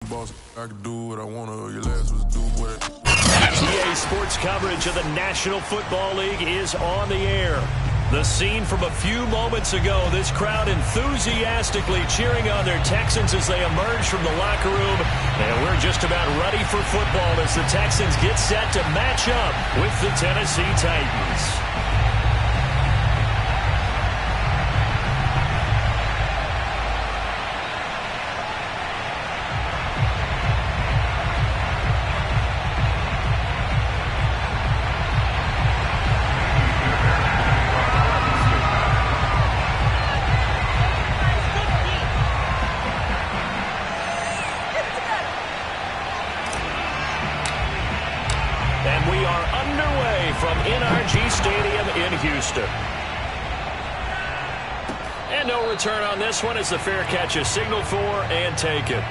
boss, I can do what I want to. Your last was do what EA Sports coverage of the National Football League is on the air. The scene from a few moments ago, this crowd enthusiastically cheering on their Texans as they emerge from the locker room. And we're just about ready for football as the Texans get set to match up with the Tennessee Titans. And no return on this one as the fair catch is signaled for and taken.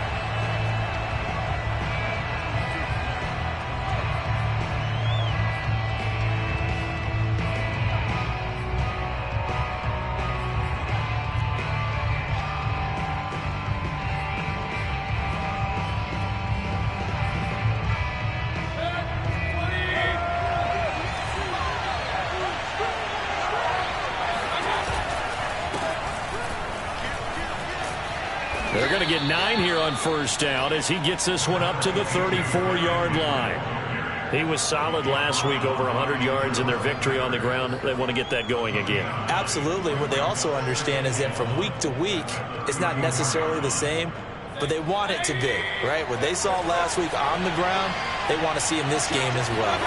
They're going to get 9 here on first down as he gets this one up to the 34-yard line. He was solid last week, over 100 yards in their victory on the ground. They want to get that going again. Absolutely. What they also understand is that from week to week, it's not necessarily the same, but they want it to be, right? What they saw last week on the ground, they want to see in this game as well.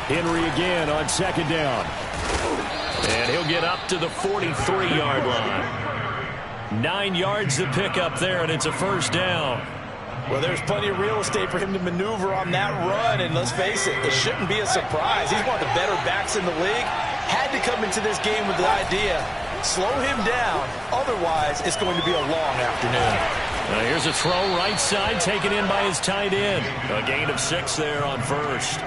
Henry again on second down. And he'll get up to the 43-yard line. 9 yards to pick up there, and it's a first down. Well, there's plenty of real estate for him to maneuver on that run, and let's face it, it shouldn't be a surprise. He's one of the better backs in the league. Had to come into this game with the idea, slow him down, otherwise it's going to be a long afternoon. Here's a throw right side, taken in by his tight end. A gain of 6 there on first.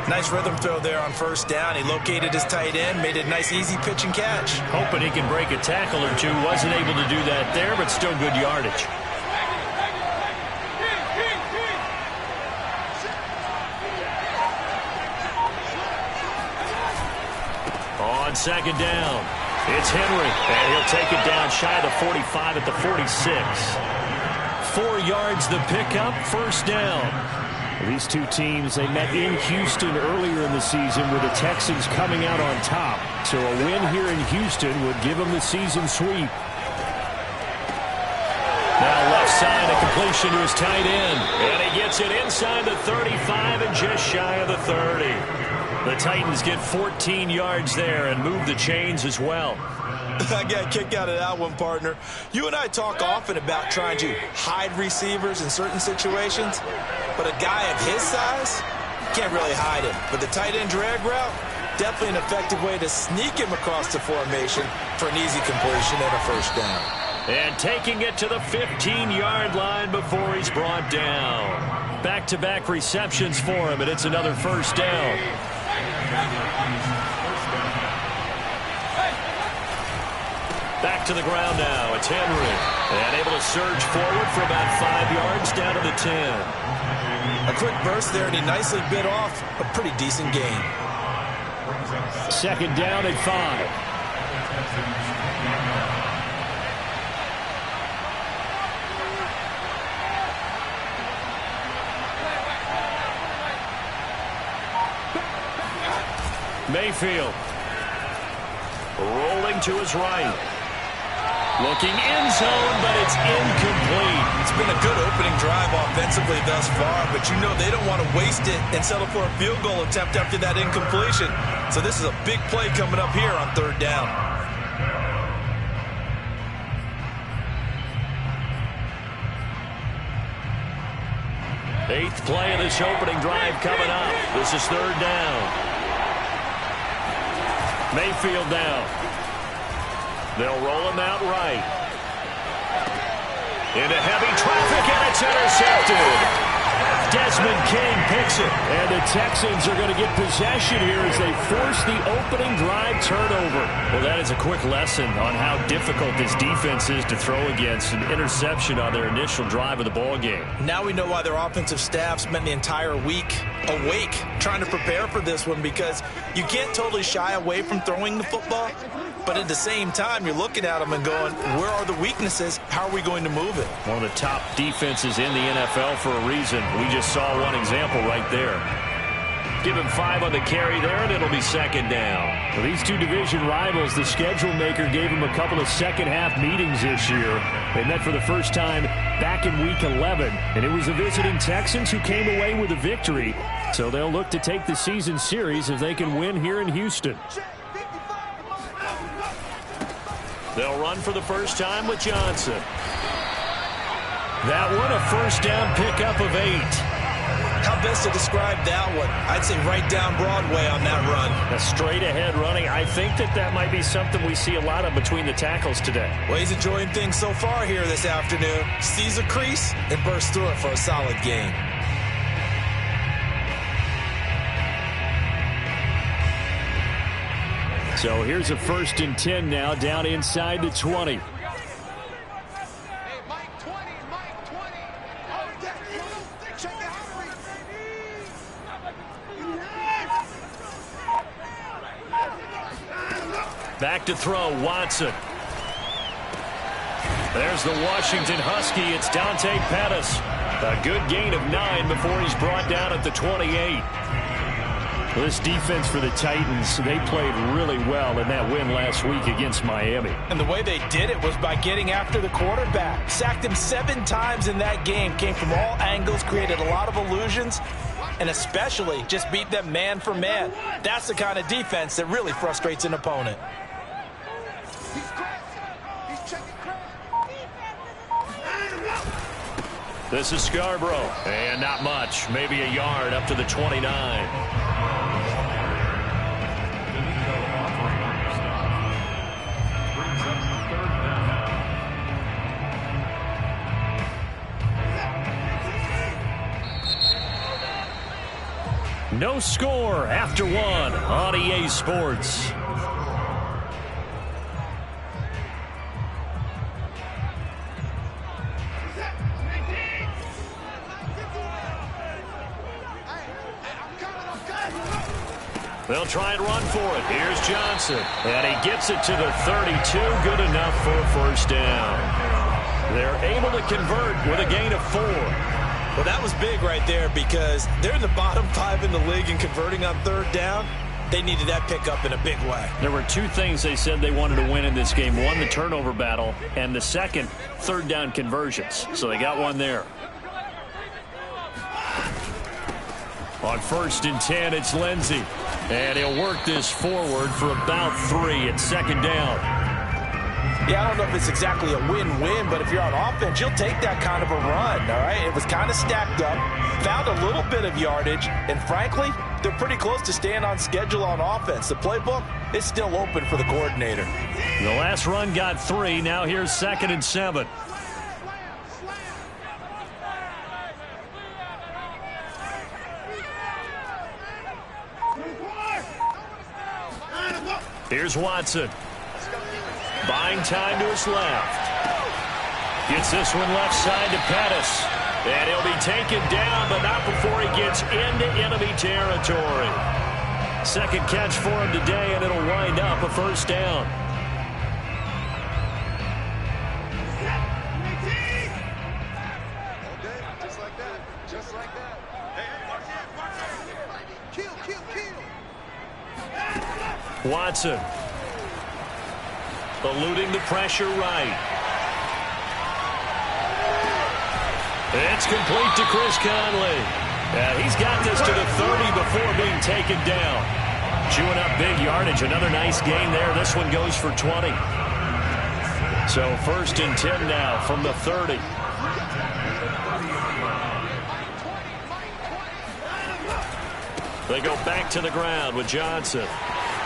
Nice rhythm throw there on first down. He located his tight end, made it a nice easy pitch and catch. Hoping he can break a tackle or two. Wasn't able to do that there, but still good yardage. On second down, it's Henry, and he'll take it down shy of the 45 at the 46. 4 yards the pickup, first down. These two teams, they met in Houston earlier in the season with the Texans coming out on top. So a win here in Houston would give them the season sweep. Now left side, a completion to his tight end. And he gets it inside the 35 and just shy of the 30. The Titans get 14 yards there and move the chains as well. I got a kick out of that one, partner. You and I talk often about trying to hide receivers in certain situations, but a guy of his size, can't really hide him. But the tight end drag route, definitely an effective way to sneak him across the formation for an easy completion and a first down. And taking it to the 15-yard line before he's brought down. Back-to-back receptions for him, and it's another first down. Back to the ground now. It's Henry. And able to surge forward for about 5 yards down to the 10. A quick burst there, and he nicely bit off a pretty decent gain. Second down at 5. Mayfield. Rolling to his right. Looking end zone, but it's incomplete. It's been a good opening drive offensively thus far, but you know they don't want to waste it and settle for a field goal attempt after that incompletion. So this is a big play coming up here on third down. Eighth play of this opening drive coming up. This is third down. Mayfield down. They'll roll him out right. Into heavy traffic, and it's intercepted. Desmond King picks it. And the Texans are going to get possession here as they force the opening drive turnover. Well, that is a quick lesson on how difficult this defense is to throw against an interception on their initial drive of the ball game. Now we know why their offensive staff spent the entire week awake trying to prepare for this one, because you can't totally shy away from throwing the football, but at the same time you're looking at them and going, where are the weaknesses? How are we going to move it? One of the top defenses in the NFL for a reason. We just saw one example right there. Give him 5 on the carry there, and it'll be second down. For these two division rivals, the schedule maker gave them a couple of second-half meetings this year. They met for the first time back in Week 11, and it was the visiting Texans who came away with a victory. So they'll look to take the season series if they can win here in Houston. They'll run for the first time with Johnson. That one, a first down pickup of 8. How best to describe that one? I'd say right down Broadway on that run. A straight-ahead running. I think that might be something we see a lot of between the tackles today. Well, he's enjoying things so far here this afternoon. Sees a crease and bursts through it for a solid gain. So here's a 1st and 10 now, down inside the 20. Back to throw, Watson. There's the Washington Husky. It's Dante Pettis. A good gain of 9 before he's brought down at the 28. This defense for the Titans, they played really well in that win last week against Miami. And the way they did it was by getting after the quarterback. Sacked him 7 times in that game. Came from all angles, created a lot of illusions, and especially just beat them man for man. That's the kind of defense that really frustrates an opponent. This is Scarborough, and not much, maybe a yard up to the 29. No score after 1 on EA Sports. They'll try and run for it. Here's Johnson. And he gets it to the 32. Good enough for a first down. They're able to convert with a gain of 4. Well, that was big right there, because they're in the bottom 5 in the league in converting on 3rd down. They needed that pickup in a big way. There were 2 things they said they wanted to win in this game. One, the turnover battle, and the second, 3rd down conversions. So they got one there. On 1st and 10, it's Lindsey. And he'll work this forward for about 3 at 2nd down. Yeah, I don't know if it's exactly a win-win, but if you're on offense, you'll take that kind of a run, all right? It was kind of stacked up, found a little bit of yardage, and frankly, they're pretty close to staying on schedule on offense. The playbook is still open for the coordinator. The last run got 3. Now here's 2nd and 7. Here's Watson. Buying time to his left. Gets this one left side to Pettis. And he'll be taken down, but not before he gets into enemy territory. 2nd catch for him today, and it'll wind up a first down. Just like that. Just like that. Kill. Watson. Eluding the pressure right. It's complete to Chris Conley. He's got this to the 30 before being taken down. Chewing up big yardage. Another nice gain there. This one goes for 20. So 1st and 10 now from the 30. They go back to the ground with Johnson.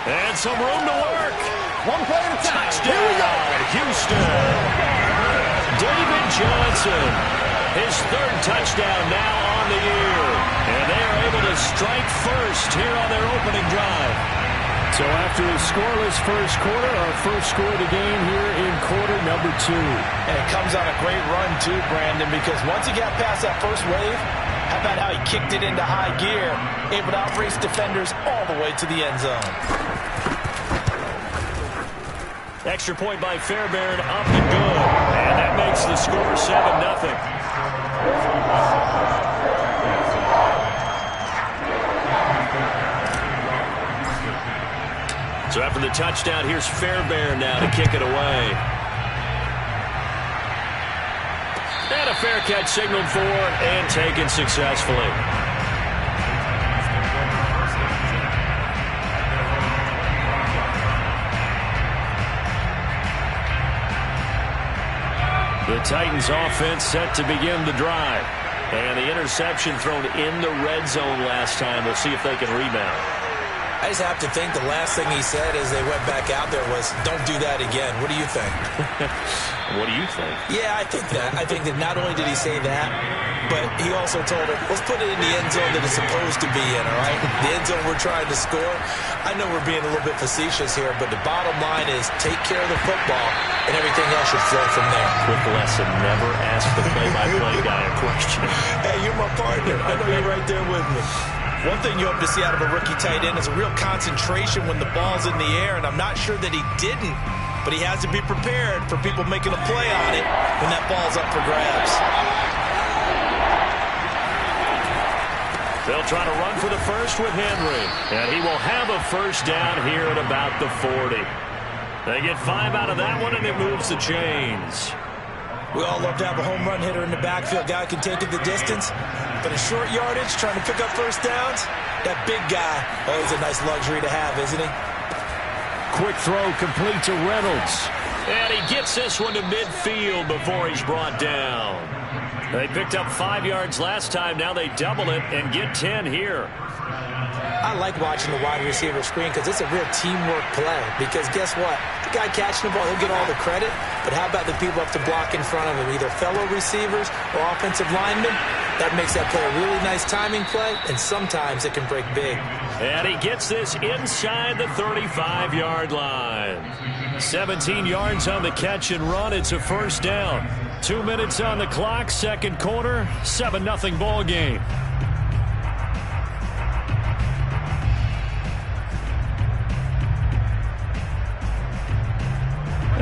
And some room to work. One play at a time. Touchdown, Houston. David Johnson. His third touchdown now on the year. And they are able to strike first here on their opening drive. So after a scoreless first quarter, our first score of the game here in quarter number 2. And it comes on a great run too, Brandon, because once he got past that first wave, how about how he kicked it into high gear, able to outrace defenders all the way to the end zone. Extra point by Fairbairn, up and good. And that makes the score 7-0. So after the touchdown, here's Fairbairn now to kick it away. And a fair catch signaled for and taken successfully. The Titans offense set to begin the drive. And the interception thrown in the red zone last time. We'll see if they can rebound. I just have to think the last thing he said as they went back out there was, don't do that again. What do you think? What do you think? Yeah, I think that. I think that not only did he say that, but he also told her, let's put it in the end zone that it's supposed to be in, all right? The end zone we're trying to score. I know we're being a little bit facetious here, but the bottom line is take care of the football, and everything else should flow from there. Quick lesson, never ask the play-by-play guy a question. Hey, you're my partner. I know you're right there with me. One thing you hope to see out of a rookie tight end is a real concentration when the ball's in the air, and I'm not sure that he didn't, but he has to be prepared for people making a play on it when that ball's up for grabs. They'll try to run for the first with Henry, and he will have a first down here at about the 40. They get 5 out of that one, and it moves the chains. We all love to have a home run hitter in the backfield. Guy can take it the distance. But in short yardage, trying to pick up first downs, that big guy, always a nice luxury to have, isn't he? Quick throw complete to Reynolds. And he gets this one to midfield before he's brought down. They picked up 5 yards last time. Now they double it and get 10 here. I like watching the wide receiver screen because it's a real teamwork play. Because guess what? The guy catching the ball, he'll get all the credit. But how about the people up to block in front of him? Either fellow receivers or offensive linemen. That makes that play a really nice timing play, and sometimes it can break big. And he gets this inside the 35-yard line. 17 yards on the catch and run. It's a first down. 2 minutes on the clock, second quarter, 7-0 ball game.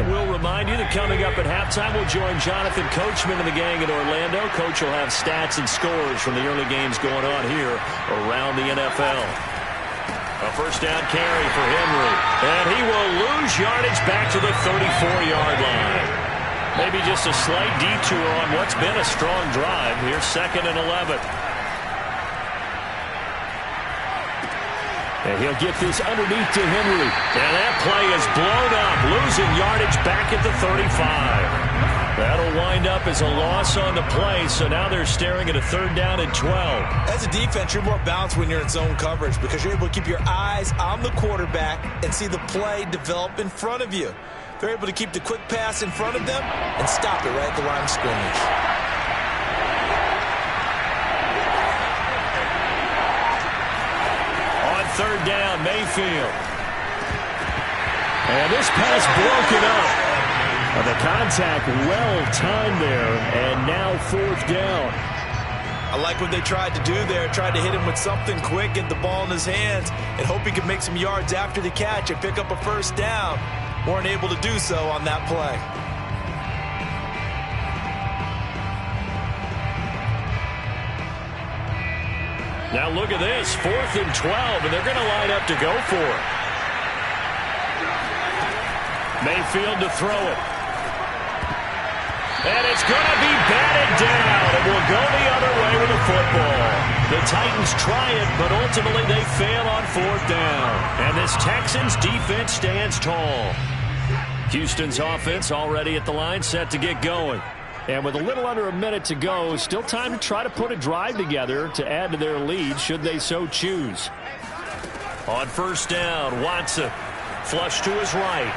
We'll remind you that coming up at halftime, we'll join Jonathan Coachman and the gang in Orlando. Coach will have stats and scores from the early games going on here around the NFL. A first down carry for Henry. And he will lose yardage back to the 34-yard line. Maybe just a slight detour on what's been a strong drive. Here's 2nd and 11. And he'll get this underneath to Henry. And that play is blown up, losing yardage back at the 35. That'll wind up as a loss on the play, so now they're staring at a 3rd down and 12. As a defense, you're more balanced when you're in zone coverage because you're able to keep your eyes on the quarterback and see the play develop in front of you. They're able to keep the quick pass in front of them and stop it right at the line of scrimmage. 3rd down, Mayfield. And this pass broken up. The contact well timed there, and now 4th down. I like what they tried to do there, tried to hit him with something quick, get the ball in his hands, and hope he could make some yards after the catch and pick up a first down. Weren't able to do so on that play. Now look at this, 4th and 12, and they're going to line up to go for it. Mayfield to throw it. And it's going to be batted down. It will go the other way with the football. The Titans try it, but ultimately they fail on 4th down. And this Texans defense stands tall. Houston's offense already at the line, set to get going. And with a little under a minute to go, still time to try to put a drive together to add to their lead should they so choose. On 1st down, Watson flush to his right.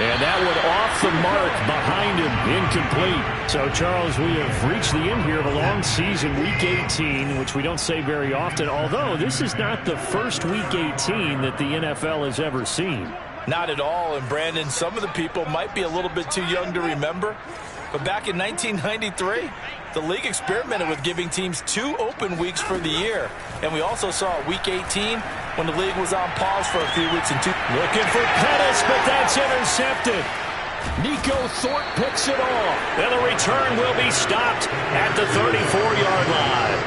And that one off the mark behind him, incomplete. So, Charles, we have reached the end here of a long season, Week 18, which we don't say very often, although this is not the first Week 18 that the NFL has ever seen. Not at all, and Brandon, some of the people might be a little bit too young to remember, but back in 1993, the league experimented with giving teams 2 open weeks for the year, and we also saw Week 18 when the league was on pause for a few weeks. Looking for Pettis, but that's intercepted. Nico Thorpe picks it off. And the return will be stopped at the 34-yard line.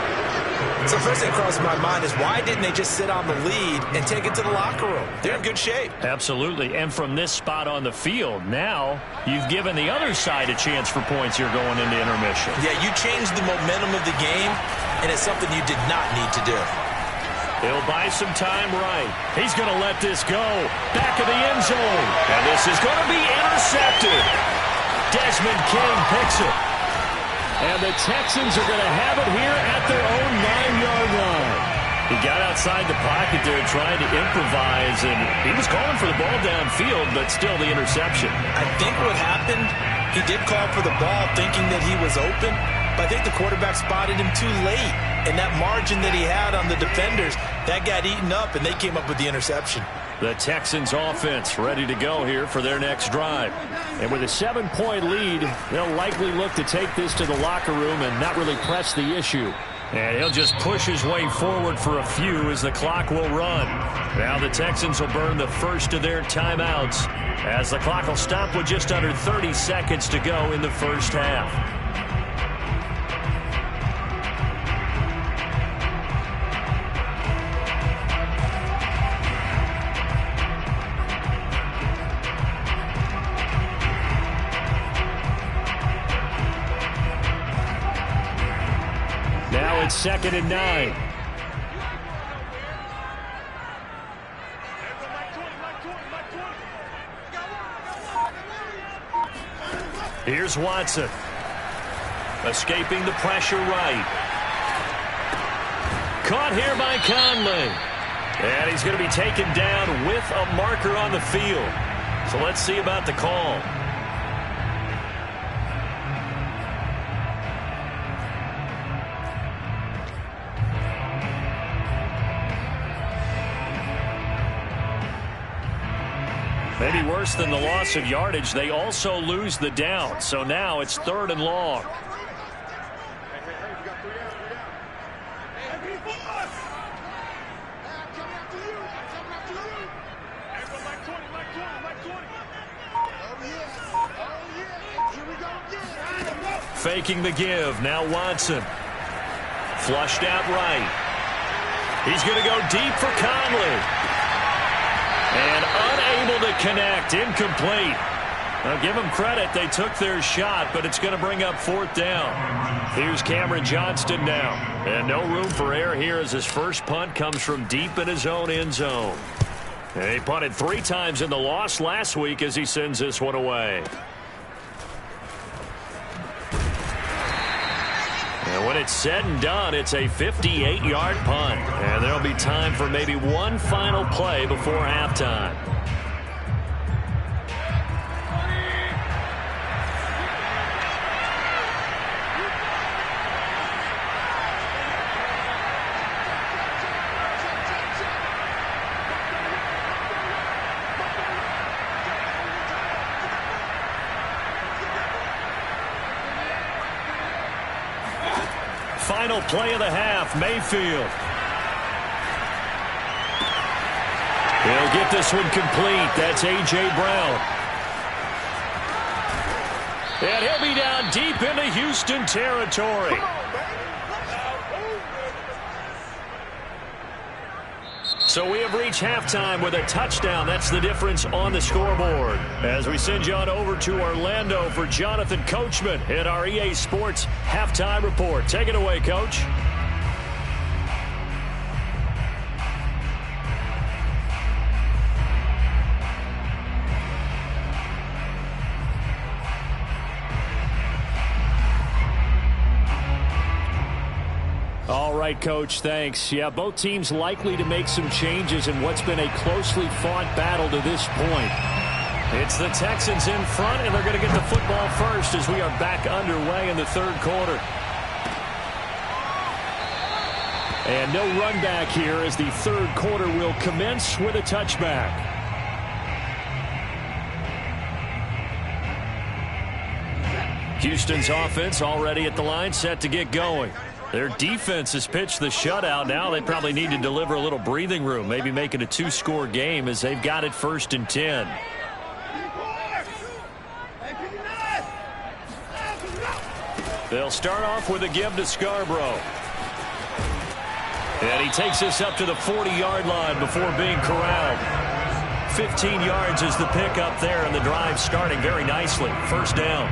So first thing that crosses my mind is why didn't they just sit on the lead and take it to the locker room? They're in good shape. Absolutely, and from this spot on the field, now you've given the other side a chance for points here going into intermission. Yeah, you changed the momentum of the game, and it's something you did not need to do. He'll buy some time right. He's going to let this go. Back of the end zone. And this is going to be intercepted. Desmond King picks it. And the Texans are going to have it here at their own 9-yard line. He got outside the pocket there trying to improvise, and he was calling for the ball downfield, but still the interception. I think what happened, he did call for the ball thinking that he was open, but I think the quarterback spotted him too late. And that margin that he had on the defenders, that got eaten up, and they came up with the interception. The Texans offense ready to go here for their next drive. And with a 7-point lead, they'll likely look to take this to the locker room and not really press the issue. And he'll just push his way forward for a few as the clock will run. Now the Texans will burn the first of their timeouts as the clock will stop with just under 30 seconds to go in the first half. Now it's 2nd and 9. Here's Watson. Escaping the pressure right. Caught here by Conley. And he's going to be taken down with a marker on the field. So let's see about the call. Maybe worse than the loss of yardage, they also lose the down. So now it's 3rd and long. Faking the give. Now Watson. Flushed out right. He's going to go deep for Conley. And unable to connect. Incomplete. Now give them credit. They took their shot, but it's going to bring up 4th down. Here's Cameron Johnston now. And no room for error here as his first punt comes from deep in his own end zone. And he punted 3 times in the loss last week as he sends this one away. And when it's said and done, it's a 58-yard punt. And there'll be time for maybe one final play before halftime. Final play of the half, Mayfield. He'll get this one complete. That's A.J. Brown. And he'll be down deep into Houston territory. So we have reached halftime with a touchdown. That's the difference on the scoreboard. As we send you on over to Orlando for Jonathan Coachman in our EA Sports Halftime Report. Take it away, Coach. All right, Coach, thanks. Yeah, both teams likely to make some changes in what's been a closely fought battle to this point. It's the Texans in front, and they're going to get the football first as we are back underway in the third quarter. And no run back here as the third quarter will commence with a touchback. Houston's offense already at the line, set to get going. Their defense has pitched the shutout. Now they probably need to deliver a little breathing room, maybe make it a two-score game as they've got it 1st and 10. They'll start off with a give to Scarborough. And he takes us up to the 40-yard line before being corralled. 15 yards is the pickup there, and the drive starting very nicely. 1st down.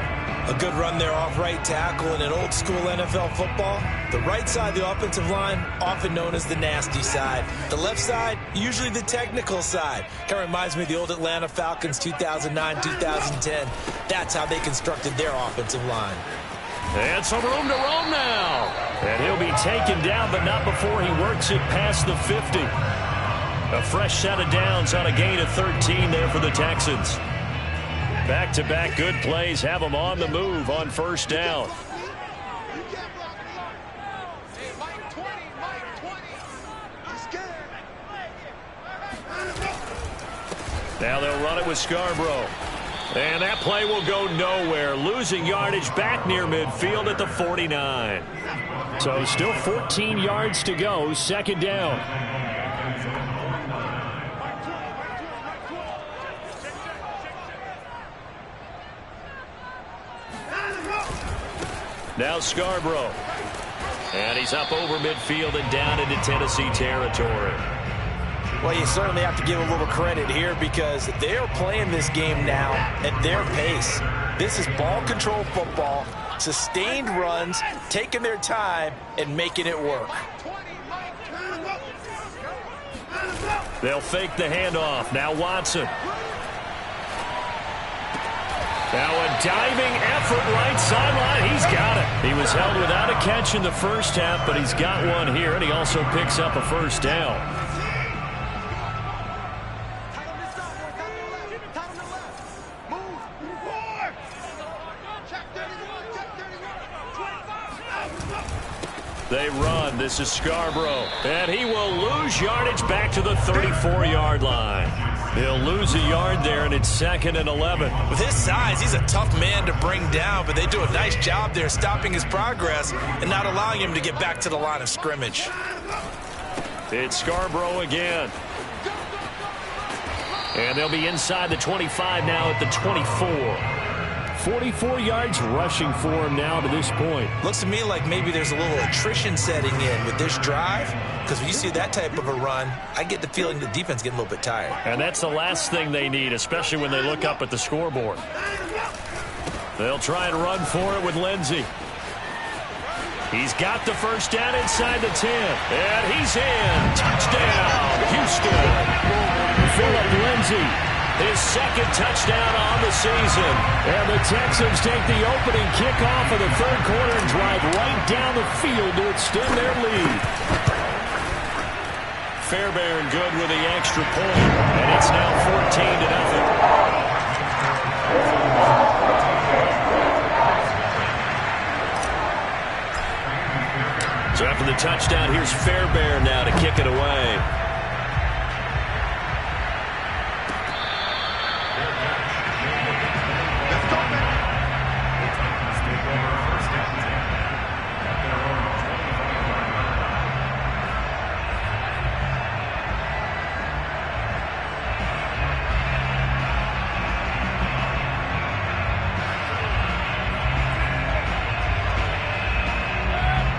A good run there off right tackle in an old-school NFL football. The right side of the offensive line, often known as the nasty side. The left side, usually the technical side. Kind of reminds me of the old Atlanta Falcons 2009-2010. That's how they constructed their offensive line. And some room to roam now. And he'll be taken down, but not before he works it past the 50. A fresh set of downs on a gain of 13 there for the Texans. Back-to-back good plays have them on the move on 1st down. Now they'll run it with Scarborough. And that play will go nowhere. Losing yardage back near midfield at the 49. So still 14 yards to go. 2nd down. Now Scarborough. And he's up over midfield and down into Tennessee territory. Well, you certainly have to give a little credit here because they are playing this game now at their pace. This is ball control football, sustained runs, taking their time and making it work. They'll fake the handoff. Now Watson. Now a diving effort right sideline. He's got it. He was held without a catch in the first half, but he's got one here, and he also picks up a 1st down. They run. This is Scarborough. And he will lose yardage back to the 34-yard line. He'll lose a yard there, and it's 2nd and 11. With his size, he's a tough man to bring down, but they do a nice job there stopping his progress and not allowing him to get back to the line of scrimmage. It's Scarborough again. And they'll be inside the 25 now at the 24. 44 yards rushing for him now to this point. Looks to me like maybe there's a little attrition setting in with this drive, because when you see that type of a run, I get the feeling the defense getting a little bit tired. And that's the last thing they need, especially when they look up at the scoreboard. They'll try and run for it with Lindsey. He's got the 1st down inside the 10. And he's in. Touchdown, Houston. Philip Lindsey. His 2nd touchdown on the season. And the Texans take the opening kickoff of the 3rd quarter and drive right down the field to extend their lead. Fairbairn good with the extra point. And it's now 14-0. So after the touchdown, here's Fairbairn now to kick it away.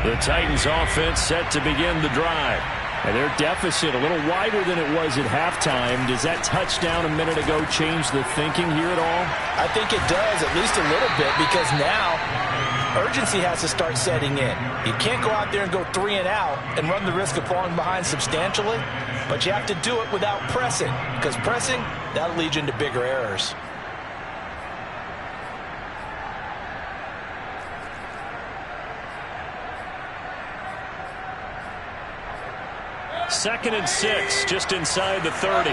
The Titans offense set to begin the drive. And their deficit a little wider than it was at halftime. Does that touchdown a minute ago change the thinking here at all? I think it does, at least a little bit, because now urgency has to start setting in. You can't go out there and go 3 and out and run the risk of falling behind substantially, but you have to do it without pressing, because pressing, that'll lead you into bigger errors. Second and 6, just inside the 30.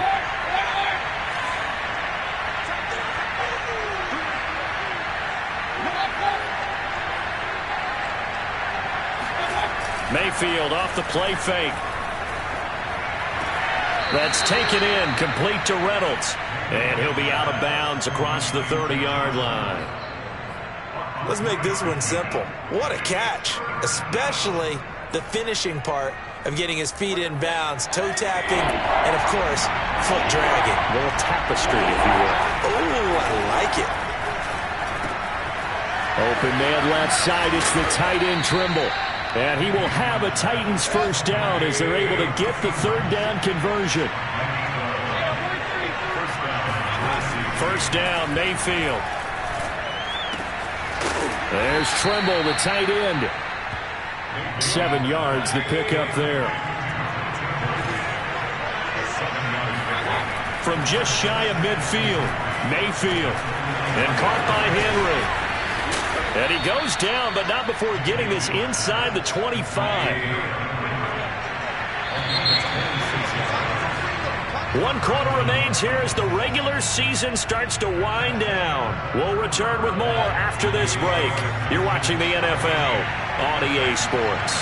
Mayfield off the play fake. That's taken in, complete to Reynolds. And he'll be out of bounds across the 30-yard line. Let's make this one simple. What a catch, especially the finishing part of getting his feet in bounds, toe tapping, and, of course, foot dragging. A little tapestry, if you will. Oh, I like it. Open man left side. It's the tight end Trimble. And he will have a Titans first down as they're able to get the third down conversion. First down, Mayfield. There's Trimble, the tight end. 7 yards, the pickup there. From just shy of midfield, Mayfield. And caught by Henry. And he goes down, but not before getting this inside the 25. One quarter remains here as the regular season starts to wind down. We'll return with more after this break. You're watching the NFL on EA Sports.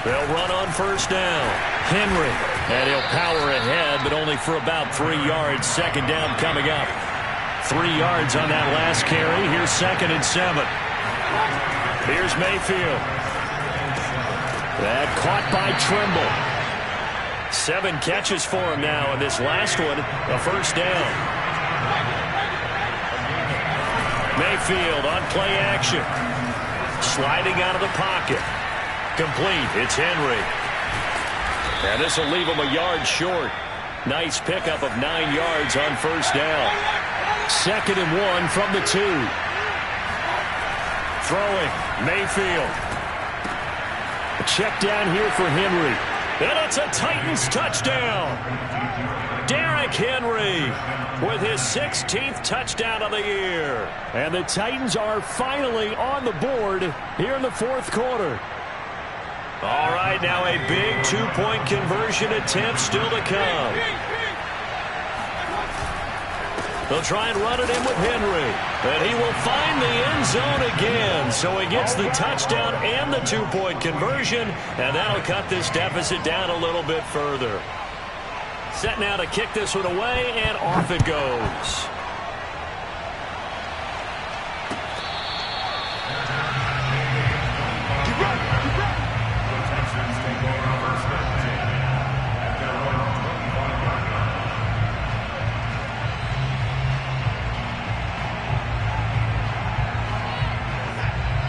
They'll run on first down. Henry. And he'll power ahead, but only for about 3 yards. Second down coming up. 3 yards on that last carry. Here's 2nd and 7. Here's Mayfield. That caught by Trimble. 7 catches for him now, and this last one, a first down. Mayfield on play action. Sliding out of the pocket. Complete. It's Henry. And this will leave him a yard short. Nice pickup of 9 yards on first down. 2nd and 1 from the 2. Throwing. Mayfield. A check down here for Henry. And it's a Titans touchdown. Derrick Henry with his 16th touchdown of the year. And the Titans are finally on the board here in the 4th quarter. All right, now a big two-point conversion attempt still to come. They'll try and run it in with Henry. And he will find the end zone again. So he gets the touchdown and the two-point conversion. And that'll cut this deficit down a little bit further. Set now to kick this one away, and off it goes.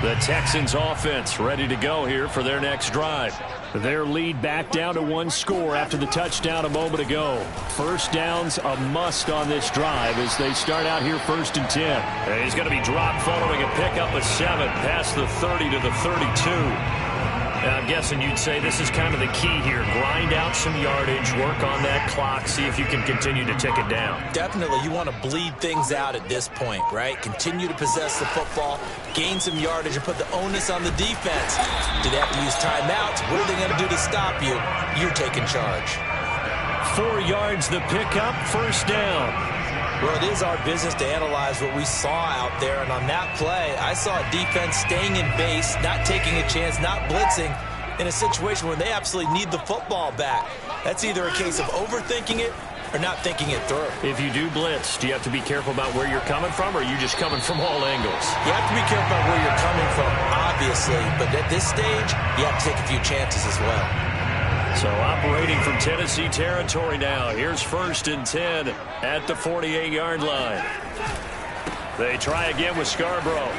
The Texans offense ready to go here for their next drive. Their lead back down to 1 score after the touchdown a moment ago. First down's a must on this drive as they start out here 1st and 10. And he's going to be dropped following a pickup of 7 past the 30 to the 32. Now, I'm guessing you'd say this is kind of the key here. Grind out some yardage, work on that clock, see if you can continue to tick it down. Definitely, you want to bleed things out at this point, right? Continue to possess the football, gain some yardage, and put the onus on the defense. Do they have to use timeouts? What are they going to do to stop you? You're taking charge. 4 yards the pickup, first down. Well, it is our business to analyze what we saw out there, and on that play, I saw a defense staying in base, not taking a chance, not blitzing, in a situation where they absolutely need the football back. That's either a case of overthinking it or not thinking it through. If you do blitz, do you have to be careful about where you're coming from, or are you just coming from all angles? You have to be careful about where you're coming from, obviously, but at this stage, you have to take a few chances as well. So operating from Tennessee territory now. Here's 1st and 10 at the 48-yard line. They try again with Scarborough.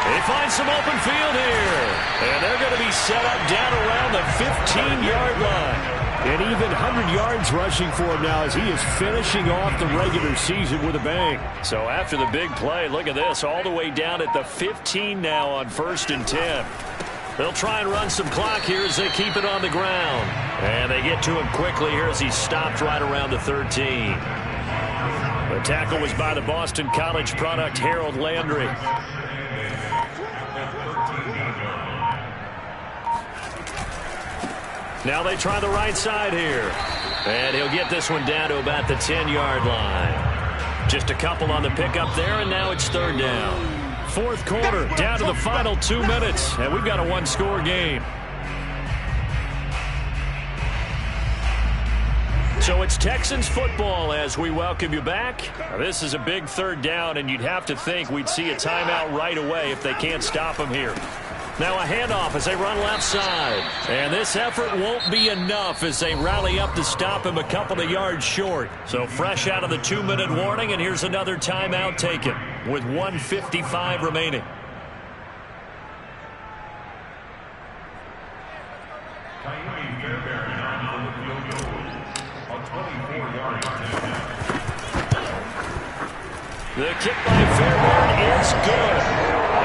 They find some open field here. And they're going to be set up down around the 15-yard line. And even 100 yards rushing for him now as he is finishing off the regular season with a bang. So after the big play, look at this, all the way down at the 15 now on 1st and 10. They'll try and run some clock here as they keep it on the ground. And they get to him quickly here as he's stopped right around the 13. The tackle was by the Boston College product, Harold Landry. Now they try the right side here. And he'll get this one down to about the 10-yard line. Just a couple on the pickup there, and now it's 3rd down. fourth quarter, down to the final 2 minutes, and we've got a one-score game. So it's Texans football as we welcome you back. Now, this is a big third down, and you'd have to think we'd see a timeout right away if they can't stop them here. Now a handoff as they run left side. And this effort won't be enough as they rally up to stop him a couple of yards short. So fresh out of the 2-minute warning, and here's another timeout taken with 1:55 remaining. The kick by Fairbairn is good.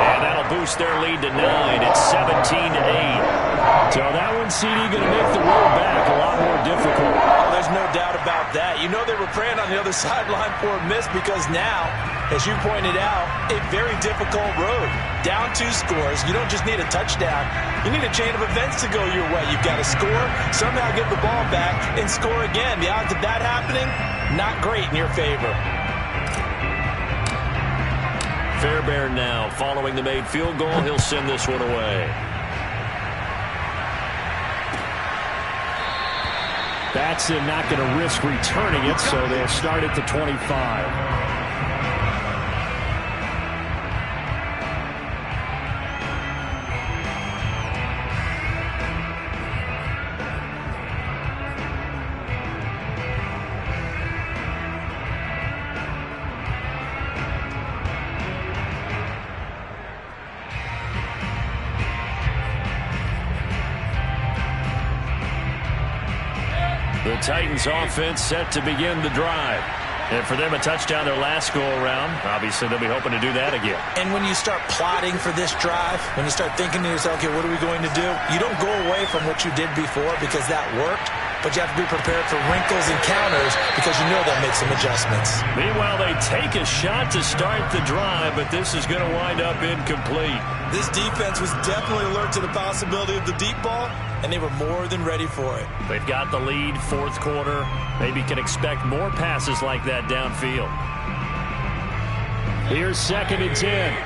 And that'll boost their lead to 9. It's 17-8. So that one, CD, going to make the road back a lot more difficult. Oh, there's no doubt about that. You know they were praying on the other sideline for a miss because now, as you pointed out, a very difficult road. Down 2 scores. You don't just need a touchdown. You need a chain of events to go your way. You've got to score, somehow get the ball back, and score again. The odds of that happening, not great in your favor. Fairbairn now following the made field goal. He'll send this one away. Batson not going to risk returning it, so they'll start at the 25. The Titans offense set to begin the drive. And for them, a touchdown their last go-around. Obviously, they'll be hoping to do that again. And when you start plotting for this drive, when you start thinking to yourself, okay, what are we going to do? You don't go away from what you did before because that worked, but you have to be prepared for wrinkles and counters because you know they'll make some adjustments. Meanwhile, they take a shot to start the drive, but this is going to wind up incomplete. This defense was definitely alert to the possibility of the deep ball, and they were more than ready for it. They've got the lead, fourth quarter. Maybe can expect more passes like that downfield. Here's 2nd and 10.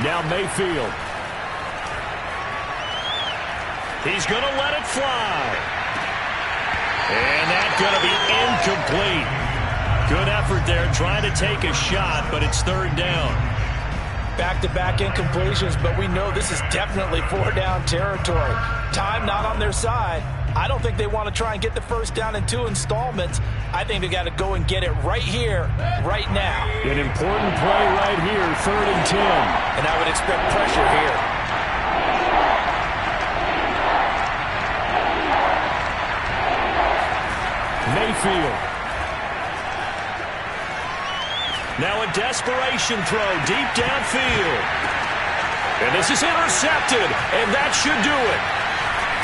Now Mayfield. He's going to let it fly. And that's going to be incomplete. Good effort there trying to take a shot, but it's 3rd down. Back-to-back incompletions, but we know this is definitely 4-down territory. Time not on their side. I don't think they want to try and get the first down in 2 installments. I think they got to go and get it right here, right now. An important play right here, 3rd and 10. And I would expect pressure here. Mayfield. Now a desperation throw deep downfield. And this is intercepted, and that should do it.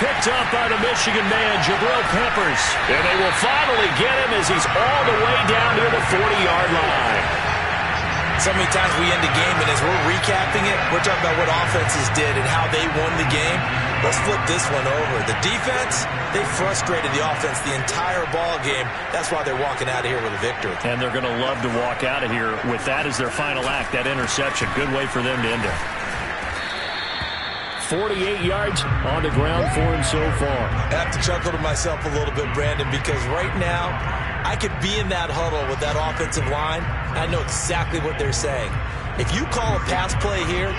Picked up by the Michigan man, Jabril Peppers. And they will finally get him as he's all the way down near the 40-yard line. So many times we end the game, and as we're recapping it, we're talking about what offenses did and how they won the game. Let's flip this one over. The defense, they frustrated the offense the entire ball game. That's why they're walking out of here with a victory. And they're going to love to walk out of here with that as their final act, that interception. Good way for them to end it. 48 yards on the ground for him so far. I have to chuckle to myself a little bit, Brandon, because right now I could be in that huddle with that offensive line. I know exactly what they're saying. If you call a pass play here,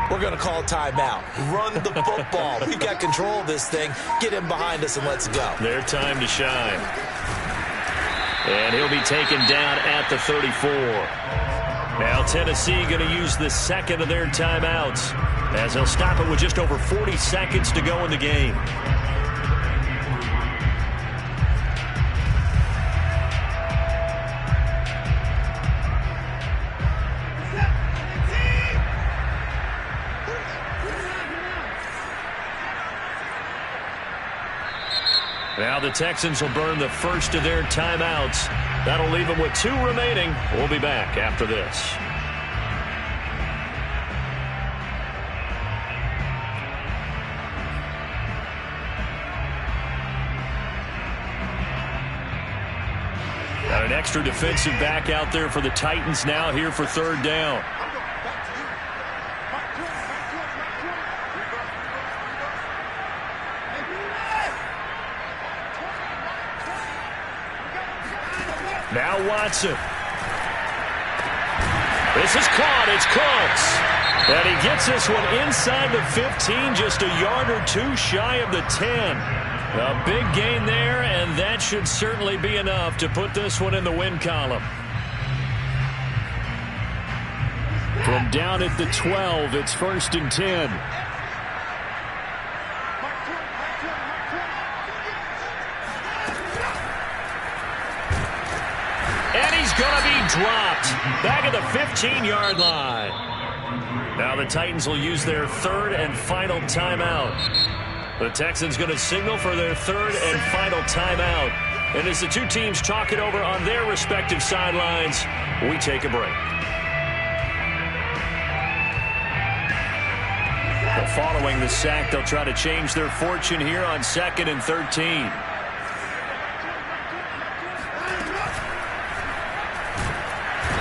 we're going to call a timeout. Run the football. We've got control of this thing. Get him behind us and let's go. Their time to shine. And he'll be taken down at the 34. Now Tennessee going to use the second of their timeouts as they'll stop it with just over 40 seconds to go in the game. Now the Texans will burn the first of their timeouts. That'll leave them with 2 remaining. We'll be back after this. An extra defensive back out there for the Titans now here for third down. Now Watson. This is caught. It's close. And he gets this one inside the 15, just a yard or two shy of the 10. A big gain there, and that should certainly be enough to put this one in the win column. From down at the 12, it's 1st and 10. And he's going to be dropped back at the 15-yard line. Now the Titans will use their third and final timeout. The Texans going to signal for their third and final timeout. And as the two teams talk it over on their respective sidelines, we take a break. But following the sack, they'll try to change their fortune here on 2nd and 13.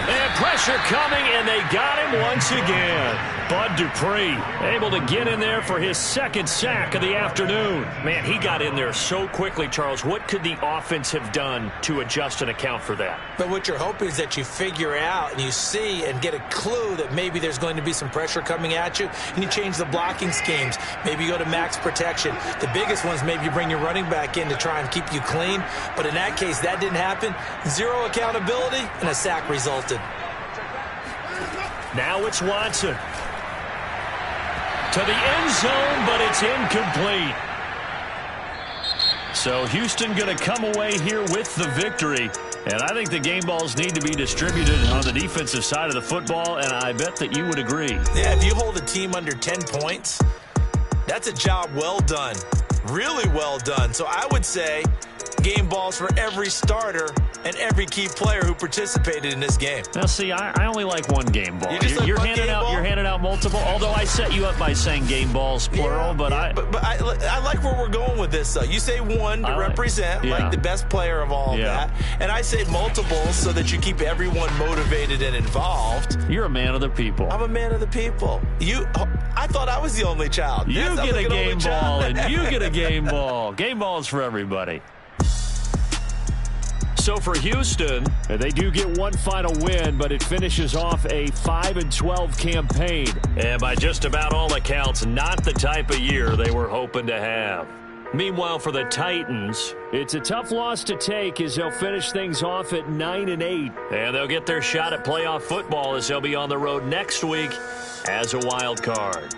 And pressure coming, and they got him once again. Bud Dupree able to get in there for his second sack of the afternoon. Man, he got in there so quickly, Charles. What could the offense have done to adjust and account for that? But what you're hoping is that you figure out and you see and get a clue that maybe there's going to be some pressure coming at you, and you change the blocking schemes. Maybe you go to max protection. The biggest ones, maybe you bring your running back in to try and keep you clean. But in that case, that didn't happen. Zero accountability, and a sack resulted. Now it's Watson. To the end zone, but it's incomplete. So Houston going to come away here with the victory. And I think the game balls need to be distributed on the defensive side of the football, and I bet that you would agree. Yeah, if you hold a team under 10 points, that's a job well done. Really well done. So I would say game balls for every starter and every key player who participated in this game. Now, see, I only like one game ball. You're handing out multiple. Although I set you up by saying game balls plural, yeah, but I like where we're going with this. Though you say one to represent like the best player of all of that, and I say multiples so that you keep everyone motivated and involved. You're a man of the people. I'm a man of the people. I thought I was the only child. You get a game ball, and you get a game ball. Game balls for everybody. So for Houston, they do get one final win, but it finishes off a 5-12 campaign. And by just about all accounts, not the type of year they were hoping to have. Meanwhile, for the Titans, it's a tough loss to take as they'll finish things off at 9-8. And they'll get their shot at playoff football as they'll be on the road next week as a wild card.